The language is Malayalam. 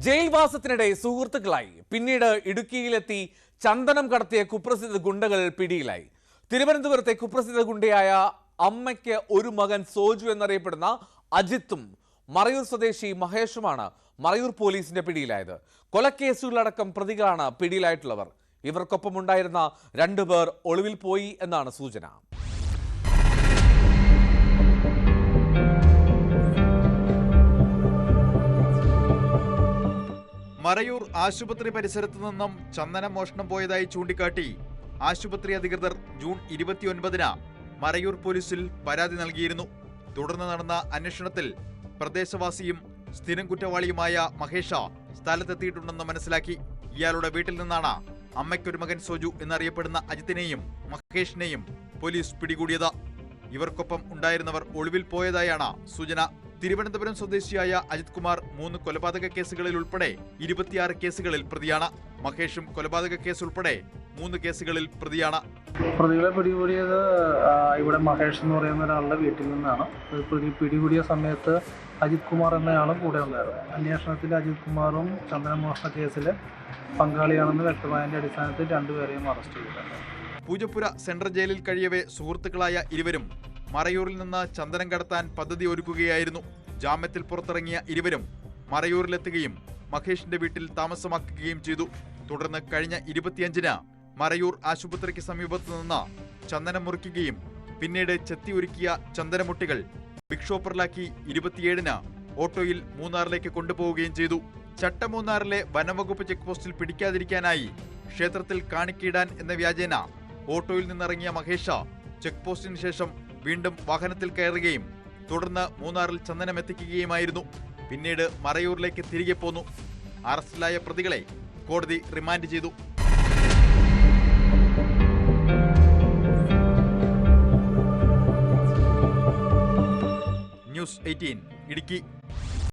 ജയിൽവാസത്തിനിടെ സുഹൃത്തുക്കളായി പിന്നീട് ഇടുക്കിയിലെത്തി ചന്ദനം കടത്തിയ കുപ്രസിദ്ധ ഗുണ്ടകൾ പിടിയിലായി. തിരുവനന്തപുരത്തെ കുപ്രസിദ്ധ ഗുണ്ടയായ അമ്മയ്ക്ക് ഒരു മകൻ സോജു എന്നറിയപ്പെടുന്ന അജിത്തും മറയൂർ സ്വദേശി മഹേഷുമാണ് മറയൂർ പോലീസിന്റെ പിടിയിലായത്. കൊലക്കേസുകളടക്കം പ്രതികളാണ് പിടിയിലായിട്ടുള്ളവർ. ഇവർക്കൊപ്പമുണ്ടായിരുന്ന 2 പേർ ഒളിവിൽ പോയി എന്നാണ് സൂചന. മറയൂർ ആശുപത്രി പരിസരത്തു നിന്നും ചന്ദനം മോഷണം പോയതായി ചൂണ്ടിക്കാട്ടി ആശുപത്രി അധികൃതർ ജൂൺ 29-ന് മറയൂർ പോലീസിൽ പരാതി നൽകിയിരുന്നു. തുടർന്ന് നടന്ന അന്വേഷണത്തിൽ പ്രദേശവാസിയും സ്ഥിരം കുറ്റവാളിയുമായ മഹേഷ സ്ഥലത്തെത്തിയിട്ടുണ്ടെന്ന് മനസ്സിലാക്കി. ഇയാളുടെ വീട്ടിൽ നിന്നാണ് അമ്മയ്ക്കൊരു മകൻ സോജു എന്നറിയപ്പെടുന്ന അജിത്തിനെയും മഹേഷിനെയും പോലീസ് പിടികൂടിയത്. ഇവർക്കൊപ്പം ഉണ്ടായിരുന്നവർ ഒളിവിൽ പോയതായാണ് സൂചന. തിരുവനന്തപുരം സ്വദേശിയായ അജിത് കുമാർ 3 കൊലപാതക കേസുകളിൽ ഉൾപ്പെടെ 26 കേസുകളിൽ പ്രതിയാണ്. മഹേഷും കൊലപാതക കേസ് ഉൾപ്പെടെ 3 കേസുകളിൽ പ്രതിയാണ്. പ്രതികളെ പിടികൂടിയത് ഇവിടെ മഹേഷ് എന്ന് പറയുന്ന ഒരാളുടെ വീട്ടിൽ നിന്നാണ്. പിടികൂടിയ സമയത്ത് അജിത് കുമാർ എന്നയാളും കൂടെ ഉണ്ടായിരുന്നു. അന്വേഷണത്തിൽ അജിത് കുമാറും ചന്ദനമോഷണ കേസിൽ പങ്കാളിയാണെന്ന് വ്യക്തമായതിന്റെ അടിസ്ഥാനത്തിൽ 2 പേരെയും അറസ്റ്റ് ചെയ്തിട്ടുണ്ട്. പൂജപ്പുര സെൻട്രൽ ജയിലിൽ കഴിയവേ സുഹൃത്തുക്കളായ ഇരുവരും മറയൂരിൽ നിന്ന് ചന്ദനം കടത്താൻ പദ്ധതി ഒരുക്കുകയായിരുന്നു. ജാമ്യത്തിൽ പുറത്തിറങ്ങിയ ഇരുവരും മറയൂരിലെത്തുകയും മഹേഷിന്റെ വീട്ടിൽ താമസമാക്കുകയും ചെയ്തു. തുടർന്ന് കഴിഞ്ഞ 25-ന് മറയൂർ ആശുപത്രിക്ക് സമീപത്തു നിന്ന് ചന്ദനം മുറിക്കുകയും പിന്നീട് ചെത്തിയൊരുക്കിയ ചന്ദനമുട്ടികൾ ബിഗ് ഷോപ്പറിലാക്കി 27-ന് ഓട്ടോയിൽ മൂന്നാറിലേക്ക് കൊണ്ടുപോവുകയും ചെയ്തു. ചട്ടമൂന്നാറിലെ വനംവകുപ്പ് ചെക്ക് പോസ്റ്റിൽ പിടിക്കാതിരിക്കാനായി ക്ഷേത്രത്തിൽ കാണിക്കയിടാൻ എന്ന വ്യാജേന ഓട്ടോയിൽ നിന്നിറങ്ങിയ മഹേഷ ചെക്ക് പോസ്റ്റിന് ശേഷം വീണ്ടും വാഹനത്തിൽ കയറുകയും തുടർന്ന് മൂന്നാറിൽ ചന്ദനം എത്തിക്കുകയുമായിരുന്നു. പിന്നീട് മറയൂരിലേക്ക് തിരികെ പോന്നു. അറസ്റ്റിലായ പ്രതികളെ കോടതി റിമാൻഡ് ചെയ്തു. ന്യൂസ് 18 ഇടുക്കി.